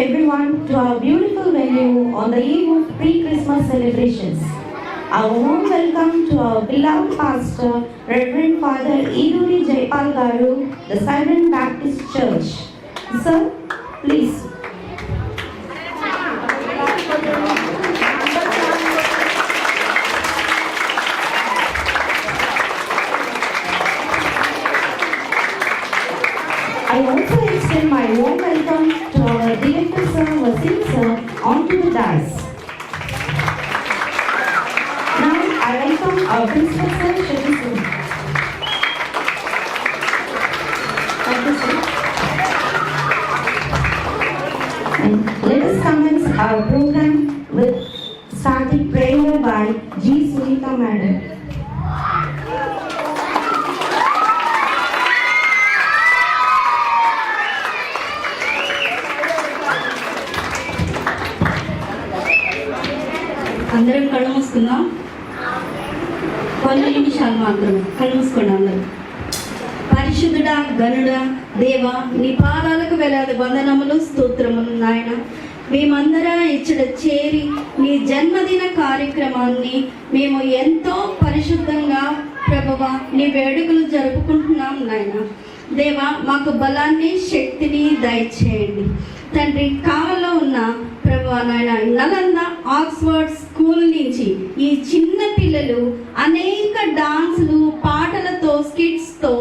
everyone to our beautiful venue on the eve of pre-Christmas celebrations. Our warm welcome to our beloved pastor, Reverend Father Iduri Jaipal Garu, the Silent Baptist Church. Sir, please. I also extend my warm welcome to our director sir, Wasim sir, onto the dais. Now I welcome our principal sir, Shri Singh. Thank you, sir. And let us commence our program with starting prayer by G. Sunita Madam. అందరం కళ్ళు మూసుకుందాం. కొన్ని నిమిషాలు మాత్రం కళ్ళు మూసుకోండి అందరూ. పరిశుద్ధుడా, గనుడా, దేవా, నీ పాదాలకు వేలాది వందనములు, స్తోత్రములు నాయన. మేమందరం ఇచ్చట చేరి నీ జన్మదిన కార్యక్రమాన్ని మేము ఎంతో పరిశుద్ధంగా ప్రభువా నీ వేడుకలు జరుపుకుంటున్నాం నాయన. దేవా, మాకు బలాన్ని, శక్తిని దయచేయండి తండ్రి. కావల్లో ఉన్న ప్రభువా నాయన, నలంద ఆక్స్ఫర్డ్ స్కూల్ నుంచి ఈ చిన్న పిల్లలు అనేక డాన్సులు, పాటలతో, స్కిట్స్తో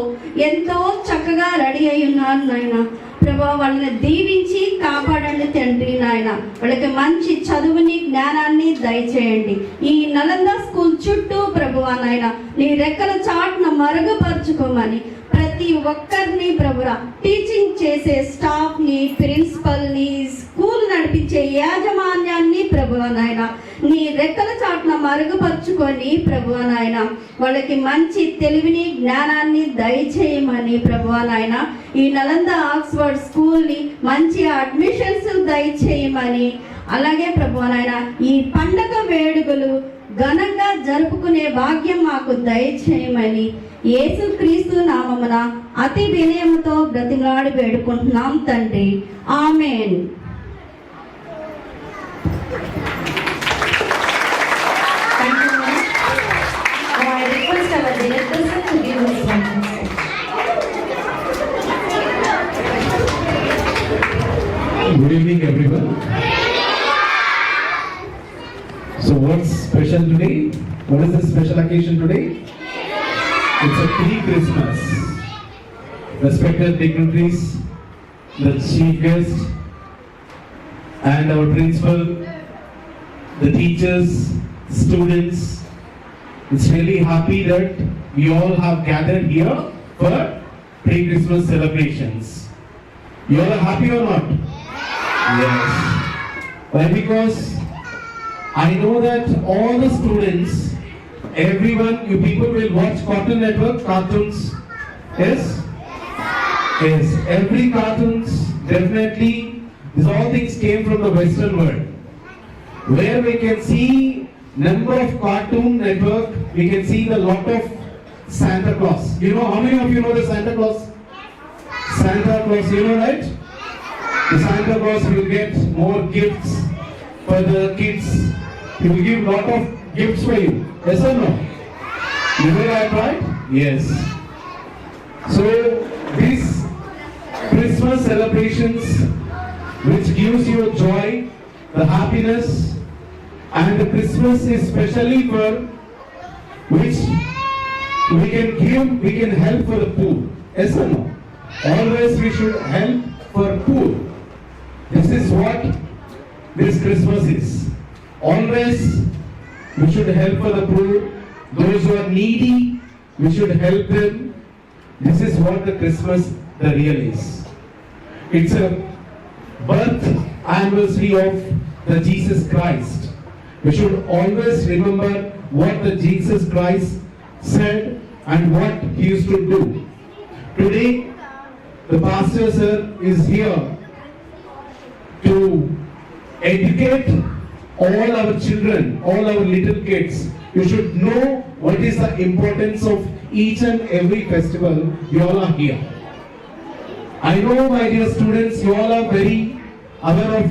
ఎంతో చక్కగా రెడీ అయి ఉన్నారు నాయన. ప్రభా, వాళ్ళని దీవించి కాపాడండి తండ్రి నాయన. వాళ్ళకి మంచి చదువుని, జ్ఞానాన్ని దయచేయండి. ఈ నలంద స్కూల్ చుట్టూ ప్రభువా నాయన నీ రెక్కల చాటున మరుగుపరుచుకోమని ప్రతి ఒక్కరిని ప్రభురా, టీచింగ్ చేసే స్టాఫ్ని, ప్రిన్సిపల్ని, స్కూల్ నడిపించే యాజమాన్యాన్ని ప్రభువా నాయన నీ రెక్కల చాటున మరుగుపరుచుకొని ప్రభువా నాయన వాళ్ళకి మంచి తెలివిని, జ్ఞానాన్ని దయచేయమని ప్రభువా నాయన ఈ నలంద ఆక్స్ఫర్డ్ స్కూల్ని మంచి అడ్మిషన్స్ దయచేయమని, అలాగే ప్రభువా నాయన ఈ పండగ వేడుకలు ఘనంగా జరుపుకునే భాగ్యం మాకు దయచేయమని యేసుక్రీస్తు నామమున అతి వినయముతో బ్రతిమలాడి వేడుకుంటున్నాం తండ్రి. ఆమేన్. Good evening, everyone. So, what's special today? What is the special occasion today? It's a pre-Christmas. Respected dignitaries, the chief guest, and our principal, the teachers, students. It's really happy that we all have gathered here for pre-Christmas celebrations. You all are happy or not? Yes. Why? Because I know that all the students, everyone, you people will watch Cartoon Network cartoons. Yes? Yes. Every cartoons, definitely, these all things came from the Western world, where we can see number of Cartoon Network. We can see the lot of Santa Claus. You know, how many of you know the Santa Claus? Santa Claus, you know, right? The Santa Claus will get more gifts for the kids. He will give lot of gifts for you. Yes or no? You know that, right? Yes. So these Christmas celebrations, which gives you joy, the happiness, and the Christmas is specially for which we can give, we can help for the poor. Yes or no? Always we should help for poor. This is what this Christmas is. Always we should help for the poor, those who are needy, we should help them. This is what the Christmas the real is. It's a birth anniversary of the Jesus Christ. We should always remember what the Jesus Christ said and what he used to do. Today the pastor sir is here to educate all our children, all our little kids. You should know what is the importance of each and every festival. You all are here. I know, my dear students, you all are very aware of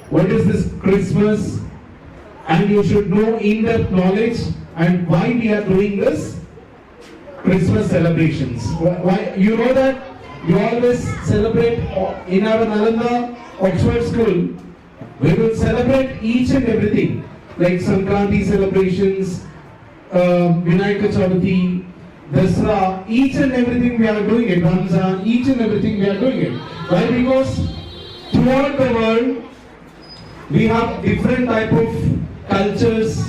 what is this Christmas, and you should know in-depth knowledge and why we are doing this Christmas celebrations. Why you know that we always celebrate in our Nalanda Oxford School. We will celebrate each and everything like Sankranti celebrations, Vinayaka Chavati, Dasra, each and everything we are doing it. Ramzan, each and everything we are doing it. Why? Because throughout the world we have different type of cultures,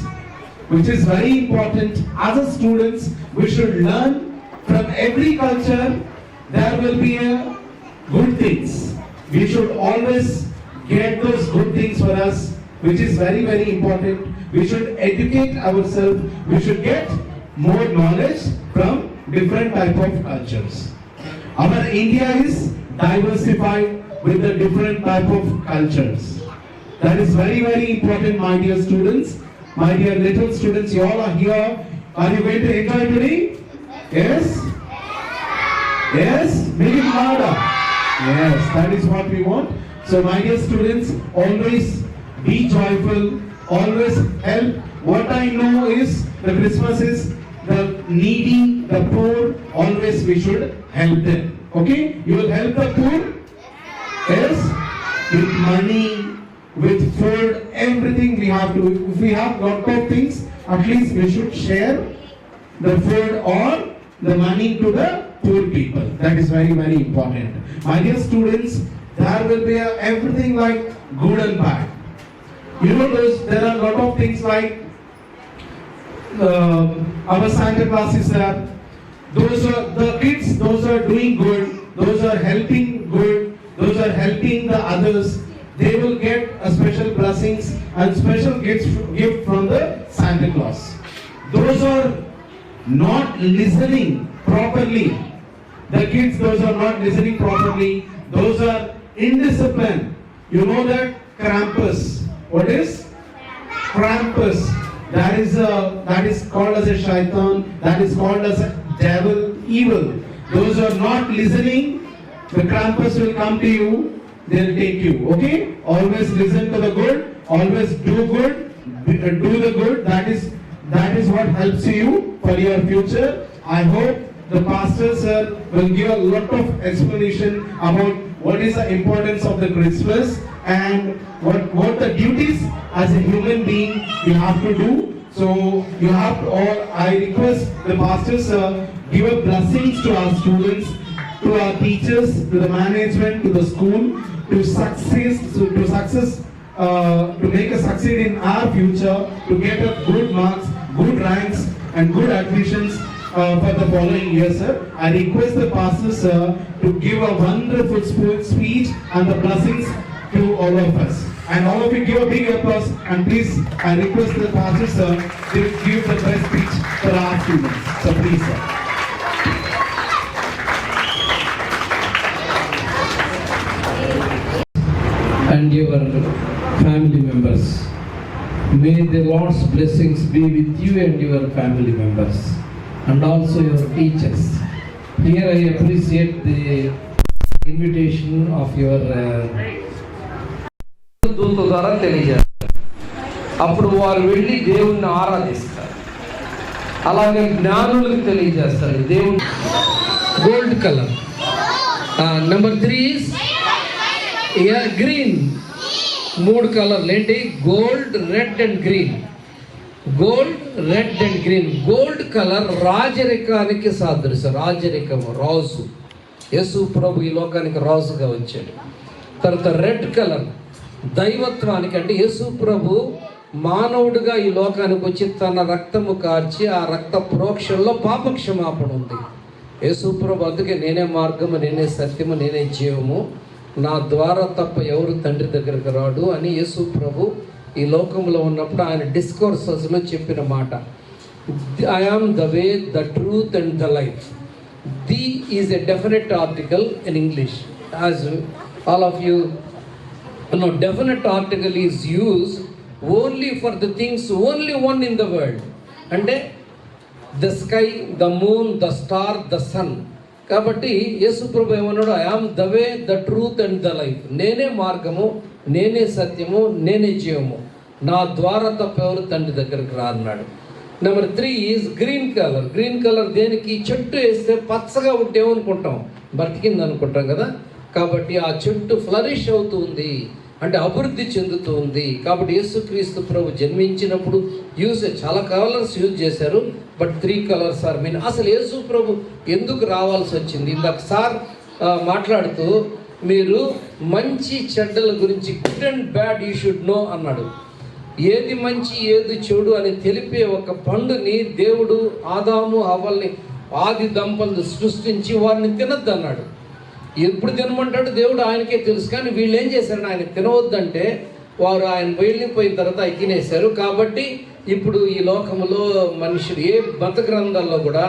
which is very important. As a students, we should learn from every culture. There will be a good things. We should always get those good things for us, which is very, very important. We should educate ourselves. We should get more knowledge from different type of cultures. Our India is diversified with the different type of cultures. That is very, very important, my dear students. My dear little students, you all are here. Are you going to enjoy today? Yes? Yes? Make it louder. Yes, that is what we want. So my dear students, always be joyful, always help. What I know is the Christmas is the needy, the poor, always we should help them. Okay? You will help the poor? Yes? With money, with food, everything we have to. If we have lot of things, at least we should share the food or the money to the poor people. That is very, very important. My dear students, there will be everything like good and bad. You know, there are a lot of things like our Santa Claus is there. Those are the kids, those are doing good, those are helping good, those are helping the others. They will get a special blessings and special gift from the Santa Claus. Those are not listening properly. The kids, those are not listening properly. Those are indisciplined. You know that Krampus. What is Krampus? That is called as a shaitan. That is called as a devil, evil. Those are not listening. The Krampus will come to you. They'll take you. Okay? Always listen to the good. Always do good. Do the good. That is what helps you for your future. I hope the pastor sir will give a lot of explanation about what is the importance of the Christmas and what the duties as a human being you have to do. So you have to all. I request the pastor sir give a blessings to our students, to our teachers, to the management, to the school, to make us succeed in our future, to get a good marks, good ranks, and good admissions for the following year, sir. I request the pastor, sir, to give a wonderful speech and the blessings to all of us. And all of you give a big applause. And please, I request the pastor, sir, to give the best speech for our students. So please, sir. And your family members. May the Lord's blessings be with you and your family members, and also your teachers. Here I appreciate the invitation of your దూత ద్వారా తెలియజేస్తారు. అప్పుడు వారు వెళ్ళి దేవుణ్ణి ఆరాధిస్తారు. అలాగే జ్ఞానులకు తెలియజేస్తారు దేవుని. Gold colour. Number 3 is green. 3 కలర్లు ఏంటి? Gold, red and green. Gold, red and green. Gold colour రాజరికానికి సాదృశ్యం. రాజరికము, రాజు. యేసు ప్రభు ఈ లోకానికి రాజుగా వచ్చాడు. తర్వాత రెడ్ కలర్ దైవత్వానికి, అంటే యేసు ప్రభు మానవుడిగా ఈ లోకానికి వచ్చి తన రక్తము కార్చి ఆ రక్త ప్రోక్షణలో పాపక్షమాపణ ఉంది. యేసు ప్రభు అందుకే నేనే మార్గము, నేనే సత్యము, నేనే జీవము, నా ద్వారా తప్ప ఎవరు తండ్రి దగ్గరకు రాడు అని యేసు ప్రభు ఈ లోకంలో ఉన్నప్పుడు ఆయన డిస్కోర్సెస్లో చెప్పిన మాట. I am the way, the truth and the life. The is a definite article in English. As all of you know, definite article is used only for the things only one in the world. అంటే the sky, the moon, the star, the sun. కాబట్టి యేసు ప్రభు ఏమన్నాడు? I am the way, the truth and the life. నేనే మార్గము, నేనే సత్యము, నేనే జీవము, నా ద్వారా తప్ప ఎవరు తండ్రి దగ్గరికి రా అన్నాడు. Number 3 is green colour. Green colour దేనికి? చెట్టు వేస్తే పచ్చగా ఉంటే ఏమనుకుంటాం? బ్రతికింది అనుకుంటాం కదా. కాబట్టి ఆ చెట్టు ఫ్లరిష్ అవుతుంది, అంటే అభివృద్ధి చెందుతూ ఉంది. కాబట్టి యేసుక్రీస్తు ప్రభు జన్మించినప్పుడు చాలా కలర్స్ యూజ్ చేశారు, బట్ 3 కలర్స్ ఆర్ మీన్. అసలు యేసు ప్రభు ఎందుకు రావాల్సి వచ్చింది? ఇందాక సార్ మాట్లాడుతూ మీరు మంచి చెడ్డల గురించి, good and bad you should know అన్నాడు. ఏది మంచి ఏది చెడు అని తెలిపే ఒక పండుని దేవుడు ఆదాము హవ్వల్ని ఆది దంపతులు సృష్టించి వారిని తినొద్దు అన్నాడు. ఎప్పుడు తినమంటాడు దేవుడు ఆయనకే తెలుసు. కానీ వీళ్ళు ఏం చేశారు? ఆయన తినవద్దంటే వారు ఆయన వెళ్ళిపోయిన తర్వాత అవి తినేశారు. కాబట్టి ఇప్పుడు ఈ లోకంలో మనుషులు ఏ మత గ్రంథాల్లో కూడా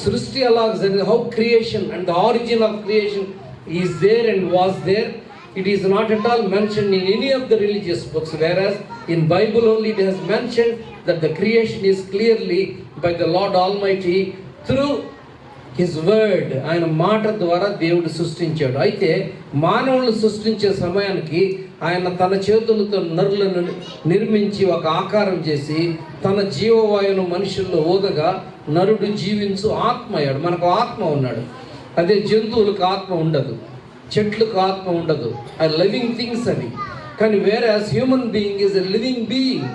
సృష్టి అలా జరిగింది. How creation and the origin of creation is there and was there. It is not at all mentioned in any of the religious books, whereas in Bible only it has mentioned that the creation is clearly by the Lord Almighty through His word. ఆయన మాట ద్వారా దేవుడు సృష్టించాడు. అయితే మానవులను సృష్టించే సమయానికి ఆయన తన చేతులతో నరులను నిర్మించి ఒక ఆకారం చేసి తన జీవవాయువును మనుషుల్లో ఊదగా నరుడు జీవించు ఆత్మ అయ్యాడు. మనకు ఆత్మ ఉన్నాడు. అదే జంతువులకు ఆత్మ ఉండదు, చెట్లకు ఆత్మ ఉండదు, అది లివింగ్ థింగ్స్ అవి. కానీ వేరే human being is a living being,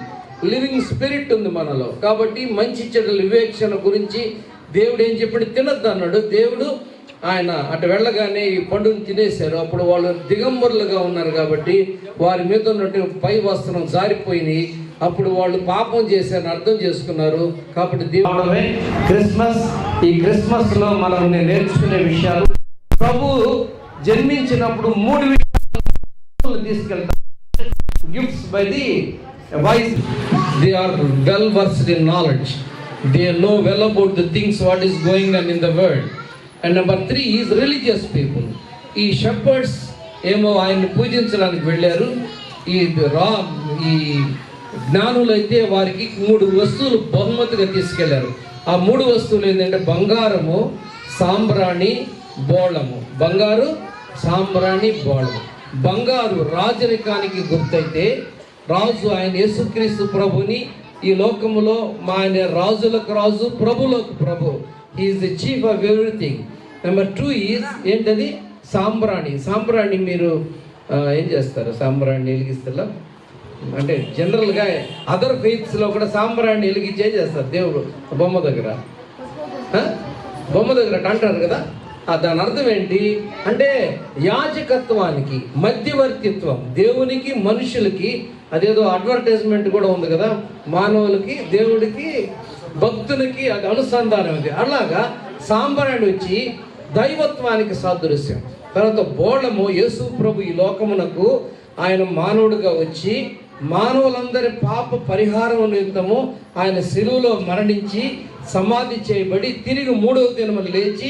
living spirit ఉంది మనలో. కాబట్టి మంచి చెడుల వివేచన గురించి దేవుడు ఏం చెప్పాడు? తినద్దు అన్నాడు. దేవుడు ఆయన అటు వెళ్ళగానే ఈ పండుని తినేశారు. అప్పుడు వాళ్ళు దిగంబరులుగా ఉన్నారు కాబట్టి వారి మీద ఉన్నట్టు పై వస్త్రం జారిపోయినాయి. అప్పుడు వాళ్ళు పాపం చేశారని అర్థం చేసుకున్నారు. కాబట్టి దేవుడమే క్రిస్మస్. ఈ క్రిస్మస్లో మనం నేర్చుకునే విషయాలు, ప్రభు జన్మించినప్పుడు 3 విషయాలు తీసుకెళ్తారు. Gifts by the wise. They are well versed in knowledge. They know well about the things what is going on in the world. And number 3 is religious people. ఈ షెపర్డ్స్ ఏమో ఆయన్ని పూజించడానికి వెళ్ళారు. ఈ జ్ఞానులైతే వారికి 3 వస్తువులు బహుమతిగా తీసుకెళ్లారు. ఆ 3 వస్తువులు ఏంటంటే బంగారము, సాంబ్రాణి, బోళము. బంగారు, సాంబ్రాణి, బోళము. బంగారు రాజరికానికి గుర్తయితే రాజు ఆయన యేసుక్రీస్తు ప్రభుని ఈ లోకములో ఆయన రాజులకు రాజు, ప్రభులకు ప్రభు. Is the chief of everything. Number 2 is ఏంటది? సాంబ్రాణి. సాంబ్రాణి మీరు ఏం చేస్తారు? సాంబ్రాణి వెలిగిస్తలా అంటే జనరల్గా అదర్ ఫెయిత్స్లో కూడా సాంబ్రాణి వెలిగించే చేస్తారు. దేవుడు బొమ్మ దగ్గర అంటారు కదా. దాని అర్థం ఏంటి అంటే యాజకత్వానికి మధ్యవర్తిత్వం, దేవునికి మనుషులకి. అదేదో అడ్వర్టైజ్మెంట్ కూడా ఉంది కదా, మానవులకి దేవుడికి భక్తులకి అది అనుసంధానం ఉంది. అలాగా సాంబ్రాణి వచ్చి దైవత్వానికి సాదృశ్యం. తర్వాత బోళము, యేసు ప్రభు ఈ లోకమునకు ఆయన మానవుడిగా వచ్చి మానవులందరి పాప పరిహారం నిమిత్తము ఆయన శిలువలో మరణించి సమాధి చేయబడి తిరిగి 3వ దినమున లేచి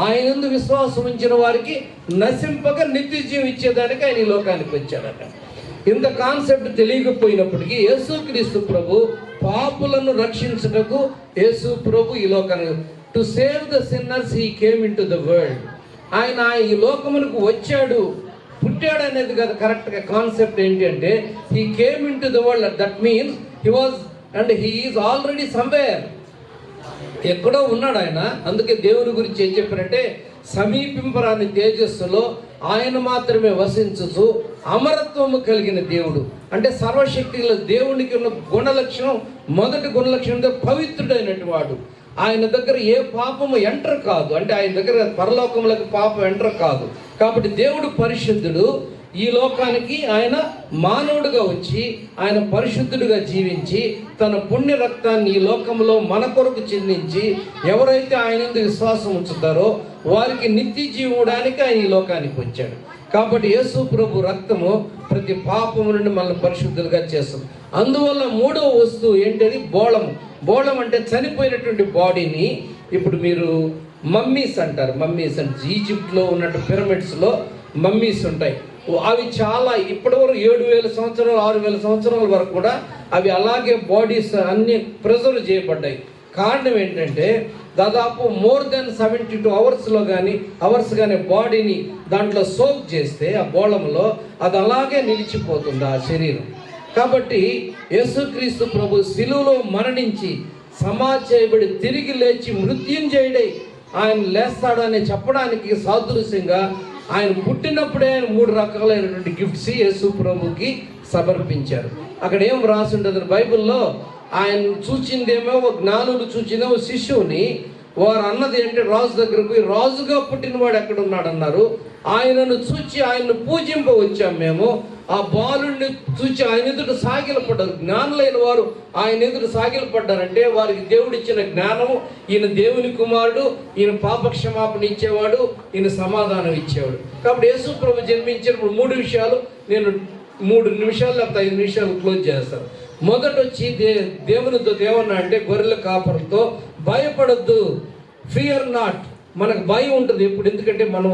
ఆయనందు విశ్వాసం ఉంచిన వారికి నశింపక నిత్య జీవం ఇచ్చేదానికి ఆయన ఈ లోకానికి వచ్చాడట. ఇంత కాన్సెప్ట్ తెలియకపోయినప్పటికీ యేసుక్రీస్తు ప్రభు పాపులను రక్షించుటకు యేసు ప్రభు ఈ లోకానికి, to save the sinners he came in to the world. ఆయన ఈ లోకమునకు వచ్చాడు, పుట్టాడు అనేది కదా కరెక్ట్గా కాన్సెప్ట్. ఏంటి అంటే he came in to the world. That means he was and he is already somewhere, ఎక్కడో ఉన్నాడు ఆయన. అందుకే దేవుని గురించి ఏం చెప్పారంటే సమీపింపరాని తేజస్సులో ఆయన మాత్రమే వసించుచు అమరత్వము కలిగిన దేవుడు. అంటే సర్వశక్తిలో దేవునికి ఉన్న గుణలక్షణం, మొదటి గుణలక్షణం పవిత్రుడైనటువంటి వాడు. ఆయన దగ్గర ఏ పాపము ఎంటర్ కాదు. అంటే ఆయన దగ్గర పరలోకములకు పాపం ఎంటర్ కాదు. కాబట్టి దేవుడు పరిశుద్ధుడు. ఈ లోకానికి ఆయన మానవుడిగా వచ్చి ఆయన పరిశుద్ధుడిగా జీవించి తన పుణ్య రక్తాన్ని ఈ లోకంలో మన కొరకు చెందించి ఎవరైతే ఆయన విశ్వాసం ఉంచుతారో వారికి నిత్య జీవడానికి ఆయన ఈ లోకానికి వచ్చాడు. కాబట్టి యేసు ప్రభు రక్తము ప్రతి పాపము నుండి మనల్ని పరిశుద్ధులుగా చేస్తుంది. అందువల్ల 3వ వస్తువు ఏంటది? బోళము. బోళం అంటే చనిపోయినటువంటి బాడీని, ఇప్పుడు మీరు మమ్మీస్ అంటారు. మమ్మీస్ అంటే ఈజిప్ట్లో ఉన్నట్టు పిరమిడ్స్లో మమ్మీస్ ఉంటాయి. అవి చాలా ఇప్పటివరకు 7,000 సంవత్సరాలు 6,000 సంవత్సరాల వరకు కూడా అవి అలాగే బాడీస్ అన్ని ప్రిజర్వ్ చేయబడ్డాయి. కారణం ఏంటంటే దాదాపు మోర్ దెన్ 72 అవర్స్ కానీ బాడీని దాంట్లో సోక్ చేస్తే ఆ బోళంలో అది అలాగే నిలిచిపోతుంది ఆ శరీరం. కాబట్టి యేసుక్రీస్తు ప్రభు శిలువలో మరణించి సమాజేయబడి తిరిగి లేచి మృత్యుంజయుడై ఆయన లేస్తాడని చెప్పడానికి సాదృశ్యంగా ఆయన పుట్టినప్పుడే ఆయన 3 రకాలైనటువంటి గిఫ్ట్స్ యేసు ప్రభుకి సమర్పించారు. అక్కడ ఏం రాసి ఉంటుంది బైబిల్లో, ఆయన చూచిందేమో జ్ఞానులు చూచిందేమో శిశువుని, వారు అన్నది ఏంటి, రాజు దగ్గరకు పోయి రాజుగా పుట్టినవాడు ఎక్కడ ఉన్నాడు అన్నారు. ఆయనను చూచి ఆయన్ను పూజింప వచ్చాం మేము. ఆ బాలుడిని చూచి ఆయన ఎదుట సాగిలపడ్డారు. జ్ఞానులైన వారు ఆయన ఎదుట సాగిలపడ్డారంటే వారికి దేవుడు ఇచ్చిన జ్ఞానము, ఈయన దేవుని కుమారుడు, ఈయన పాపక్షమాపణ ఇచ్చేవాడు, ఈయన సమాధానం ఇచ్చేవాడు. కాబట్టి యేసు ప్రభు జన్మించినప్పుడు 3 విషయాలు నేను 3 నిమిషాలు లేకపోతే 5 నిమిషాలు క్లోజ్ చేస్తాను. మొదట వచ్చి దేవునితో ఏమన్నా అంటే గొర్రెల కాపరితో భయపడద్దు, ఫియర్ నాట్. మనకు భయం ఉంటుంది ఎప్పుడు, ఎందుకంటే మనం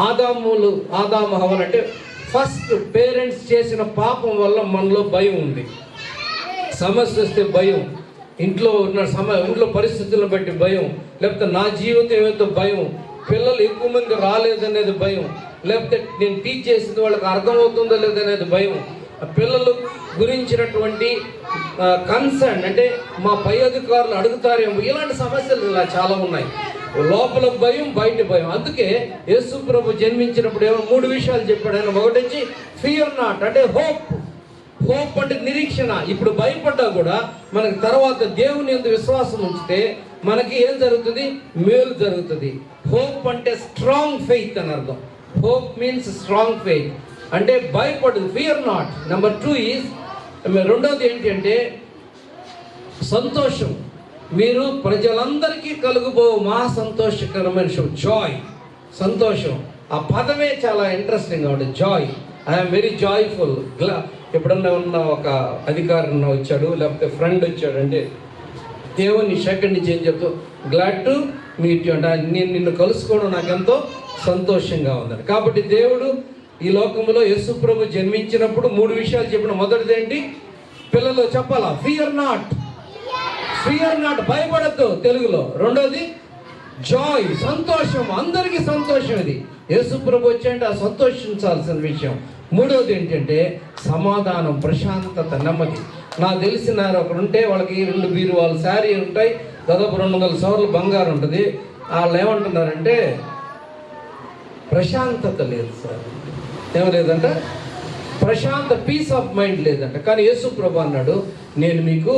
ఆదాము హవ్వ అంటే ఫస్ట్ పేరెంట్స్ చేసిన పాపం వల్ల మనలో భయం ఉంది. సమస్య వస్తే భయం, ఇంట్లో పరిస్థితులను బట్టి భయం, లేకపోతే నా జీవితం ఏమైతే భయం, పిల్లలు ఎక్కువ మంది రాలేదనేది భయం, లేకపోతే నేను టీచ్ చేసింది వాళ్ళకి అర్థమవుతుందో లేదనేది భయం, పిల్లల గురించినటువంటి కన్సర్న్ అంటే మా పై అధికారులు అడుగుతారేమో, ఇలాంటి సమస్యలు ఇలా చాలా ఉన్నాయి. లోపల భయం, బయట భయం. అందుకే యేసు ప్రభు జన్మించినప్పుడు ఏమో 3 విషయాలు చెప్పాడు ఆయన. ఒకటి వచ్చి ఫియర్ నాట్ అంటే హోప్ అంటే నిరీక్షణ. ఇప్పుడు భయపడ్డా కూడా మనకి తర్వాత దేవుని యందు విశ్వాసం ఉంచితే మనకి ఏం జరుగుతుంది, మేలు జరుగుతుంది. హోప్ అంటే స్ట్రాంగ్ ఫెయిత్ అని అర్థం. హోప్ మీన్స్ స్ట్రాంగ్ ఫెయిత్ అంటే భయపడదు, ఫియర్ నాట్. నెంబర్ 2 ఈజ్, రెండోది ఏంటి అంటే సంతోషం. మీరు ప్రజలందరికీ కలుగుబో మా సంతోషకరమైన జాయ్, సంతోషం. ఆ పదమే చాలా ఇంట్రెస్టింగ్గా ఉంటుంది, జాయ్. I'm very joyful. ఎప్పుడన్నా ఉన్న ఒక అధికారి వచ్చాడు, లేకపోతే ఫ్రెండ్ వచ్చాడు అంటే దేవుని సెకండ్ నుంచి ఏం చెప్తూ, గ్లాడ్ టు మీట్ యు అంటే నేను నిన్ను కలుసుకోవడం నాకెంతో సంతోషంగా ఉందని. కాబట్టి దేవుడు ఈ లోకంలో యేసు ప్రభు జన్మించినప్పుడు 3 విషయాలు చెప్పిన. మొదటిది ఏంటి, పిల్లలు చెప్పాలా, ఫియర్ నాట్, భయపడద్దు తెలుగులో. రెండోది జాయ్, సంతోషం, అందరికీ సంతోషం. ఇది యేసు ప్రభు వచ్చాయంటే ఆ సంతోషించాల్సిన విషయం. మూడోది ఏంటంటే సమాధానం, ప్రశాంతత, నెమ్మది. నాకు తెలిసిన ఒకడు ఉంటే వాళ్ళకి 2 బీరువాలు శారీ ఉంటాయి, దాదాపు 200 సవర్లు బంగారం ఉంటుంది. వాళ్ళు ఏమంటున్నారంటే ప్రశాంతత లేదు సార్, ఏమో లేదంట, పీస్ ఆఫ్ మైండ్ లేదంట. కానీ యేసు ప్రభు అన్నాడు, నేను మీకు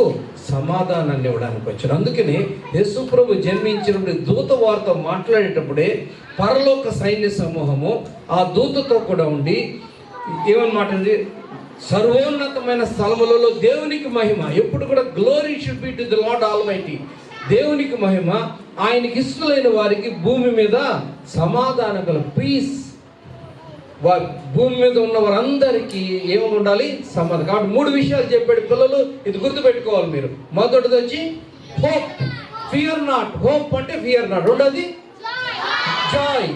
సమాధానాన్ని ఇవ్వడానికి వచ్చాను. అందుకని యేసు ప్రభు జన్మించినప్పుడు దూత వారితో మాట్లాడేటప్పుడే పరలోక సైన్య సమూహము ఆ దూతతో కూడా ఉండి ఏమన్నమాటండి, సర్వోన్నతమైన స్థలములలో దేవునికి మహిమ. ఎప్పుడు కూడా glory should be to the lord almighty. దేవునికి మహిమ, ఆయనకి ఇష్టలైన వారికి భూమి మీద సమాధానం గల పీస్. భూమి మీద ఉన్న వారందరికీ ఏమని ఉండాలి, సమాధానం. కాబట్టి 3 విషయాలు చెప్పాడు. పిల్లలు ఇది గుర్తుపెట్టుకోవాలి మీరు. మొదటిది వచ్చి హోప్, ఫియర్ నాట్. హోప్ అంటే ఫియర్ నాట్. రెండోది జాయ్.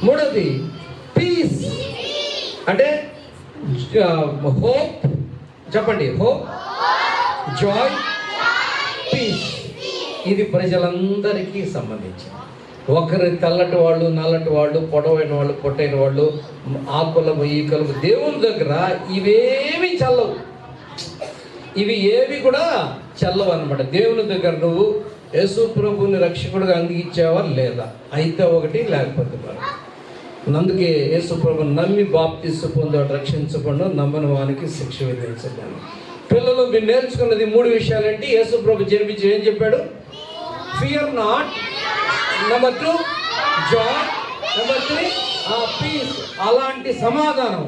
మూడోది పీస్ అంటే హోప్, చెప్పండి, హోప్, జాయ్, పీస్. ఇది ప్రజలందరికీ సంబంధించి. ఒకరి తెల్లటి వాళ్ళు, నల్లటి వాళ్ళు, పొడవైన వాళ్ళు, పొట్టైన వాళ్ళు, ఆ కులము ఈ కులము, దేవుని దగ్గర ఇవేవి చల్లవు. ఇవి ఏవి కూడా చల్లవు అన్నమాట. దేవుని దగ్గర నువ్వు యేసు ప్రభువుని రక్షకుడుగా అంగీకరించావా లేదా, అయితే ఒకటి, లేకపోతే మరొకటి. అందుకే యేసు ప్రభువుని నమ్మి బాప్తిస్సు పొందాడు, రక్షించబడ్డాడు, నమ్మని వానికి శిక్ష విధించలేను. పిల్లలు మీరు నేర్చుకున్నది 3 విషయాలు ఏంటి, యేసు ప్రభు జన్మించి ఏం చెప్పాడు, fear not. Number 2 joy. Number 3 peace. అలాంటి సమాధానం,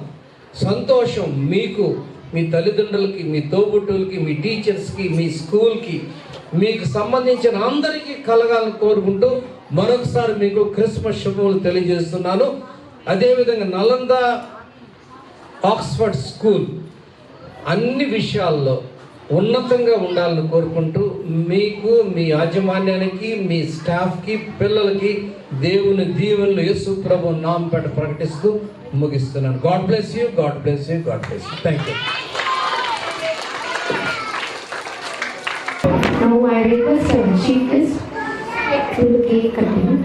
సంతోషం మీకు, మీ తల్లిదండ్రులకి, మీ తోబుట్టులకి, మీ టీచర్స్కి, మీ స్కూల్కి, మీకు సంబంధించిన అందరికీ కలగాలని కోరుకుంటూ మరొకసారి మీకు క్రిస్మస్ శుభములు తెలియజేస్తున్నాను. అదేవిధంగా నలంద ఆక్స్ఫర్డ్ స్కూల్ అన్ని విషయాల్లో ఉన్నతంగా ఉండాలని కోరుకుంటూ మీకు, మీ యాజమాన్యానికి, మీ స్టాఫ్కి, పిల్లలకి దేవుని దీవెనలు యేసు ప్రభు నామపేట ప్రకటిస్తూ ముగిస్తున్నాను. God bless you, God bless you, God bless you. Thank you. I request our chief guest to the cake cutting.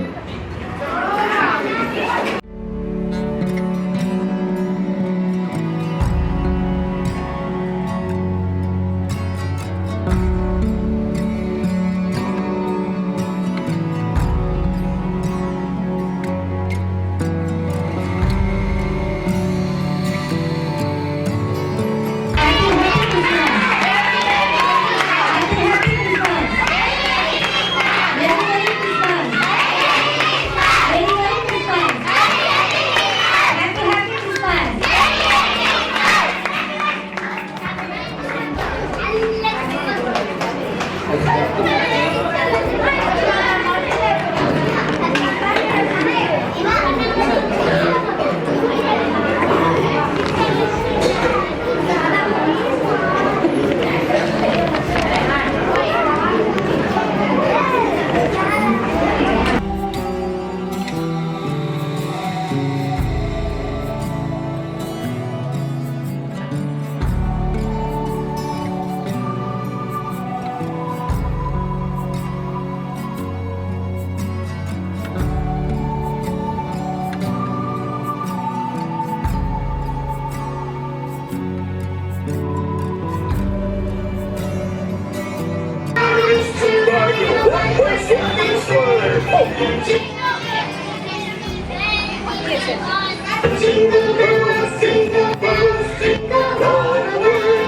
Jingle bells, jingle bells, jingle all the way.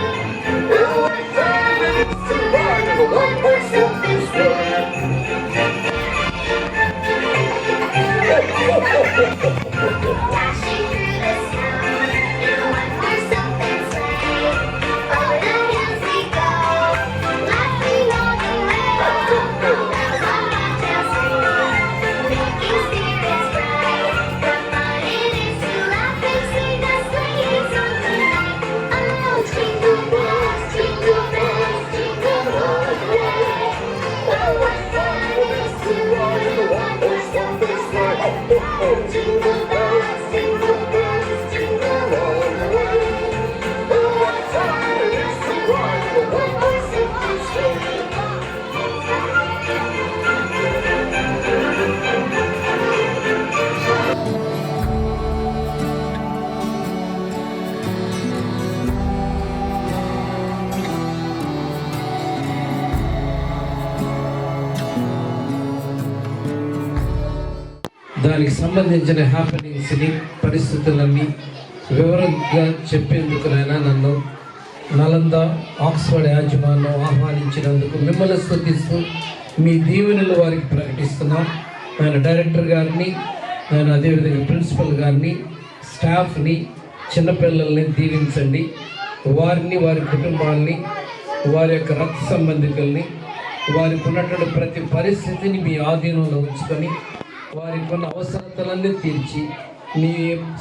Oh, what fun it is to ride in a one-horse open sleigh. Dashing through the snow in a one-horse open sleigh. Over the hills we go, laughing all the way. Bells on bobtails ring, making spirits bright. What fun it is to laugh and sing a sleighing song tonight. Oh, jingle bells, jingle all the way. Oh, what fun it is to ride in a one-horse open sleigh. Jingle bells, jingle all the way. Oh, what fun it is to ride in a one-horse open sleigh. దానికి సంబంధించిన హ్యాపెనింగ్స్ని పరిస్థితులన్నీ వివరంగా చెప్పేందుకునైనా నన్ను Nalanda Oxford యాజమాన్యం ఆహ్వానించినందుకు మిమ్మల్ని స్తుతిస్తూ మీ దీవెనలు వారికి ప్రకటిస్తున్నాం. ఆయన డైరెక్టర్ గారిని, ఆయన అదేవిధంగా ప్రిన్సిపల్ గారిని, స్టాఫ్ని, చిన్నపిల్లల్ని దీవించండి. వారిని, వారి కుటుంబాలని, వారి యొక్క రక్త సంబంధికుల్ని, వారికి ఉన్నటువంటి ప్రతి పరిస్థితిని మీ ఆధీనంలో ఉంచుకొని వారికి ఉన్న అవసరతలన్నీ తీర్చి మీ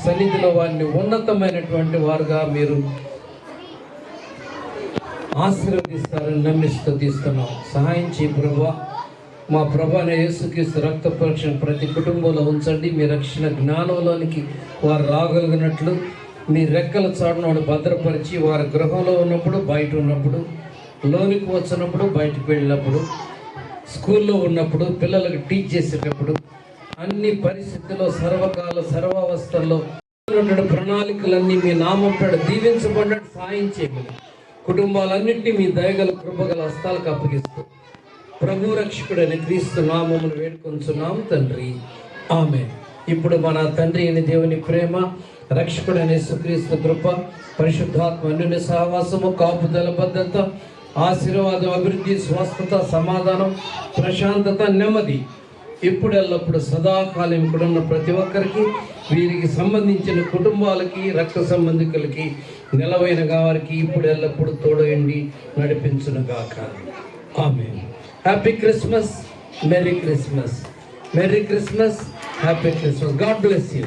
సన్నిధిలో వారిని ఉన్నతమైనటువంటి వారుగా మీరు ఆశీర్వదిస్తారని నమ్మి స్తుతిస్తున్నాం. సహాయం చేయి ప్రభువా. మా ప్రభు అనే యేసుక్రీస్తు రక్త పరీక్షను ప్రతి కుటుంబంలో ఉంచండి. మీ రక్షణ జ్ఞానంలోనికి వారు రాగలిగినట్లు మీ రెక్కల చాటును వాడు భద్రపరిచి వారి గృహంలో ఉన్నప్పుడు, బయట ఉన్నప్పుడు, లోనికి వచ్చినప్పుడు, బయటకు వెళ్ళినప్పుడు, స్కూల్లో ఉన్నప్పుడు, పిల్లలకు టీచ్ చేసేటప్పుడు, అన్ని పరిస్థితుల్లో, సర్వకాల సర్వావస్థల్లో ప్రణాళికలన్నీ మీ నామం పేడ దీవించబడినట్టు సాయం చేయమని కుటుంబాలన్నింటినీ మీ దయగల కృపగల హస్తాలకు అప్పగిస్తూ ప్రభు రక్షకుడైన క్రీస్తు నామమును వేడుకొంచున్నాం తండ్రి, ఆమేన్. ఇప్పుడు మన తండ్రి అయిన దేవుని ప్రేమ, రక్షకుడైన యేసుక్రీస్తు కృప, పరిశుద్ధాత్మ అన్యోన్య సహవాసము, కాపుదల, భద్రత, ఆశీర్వాదం, అభివృద్ధి, స్వస్థత, సమాధానం, ప్రశాంతత, నెమ్మది ఇప్పుడు ఎల్లప్పుడు సదాకాలం ఇక్కడున్న ప్రతి ఒక్కరికి, వీరికి సంబంధించిన కుటుంబాలకి, రక్త సంబంధికులకి, నిలవైన వారికి ఇప్పుడు ఎల్లప్పుడు తోడయండి నడిపించునుగాక. ఆమేన్. Happy Christmas, merry Christmas, merry Christmas, happy Christmas. God bless you.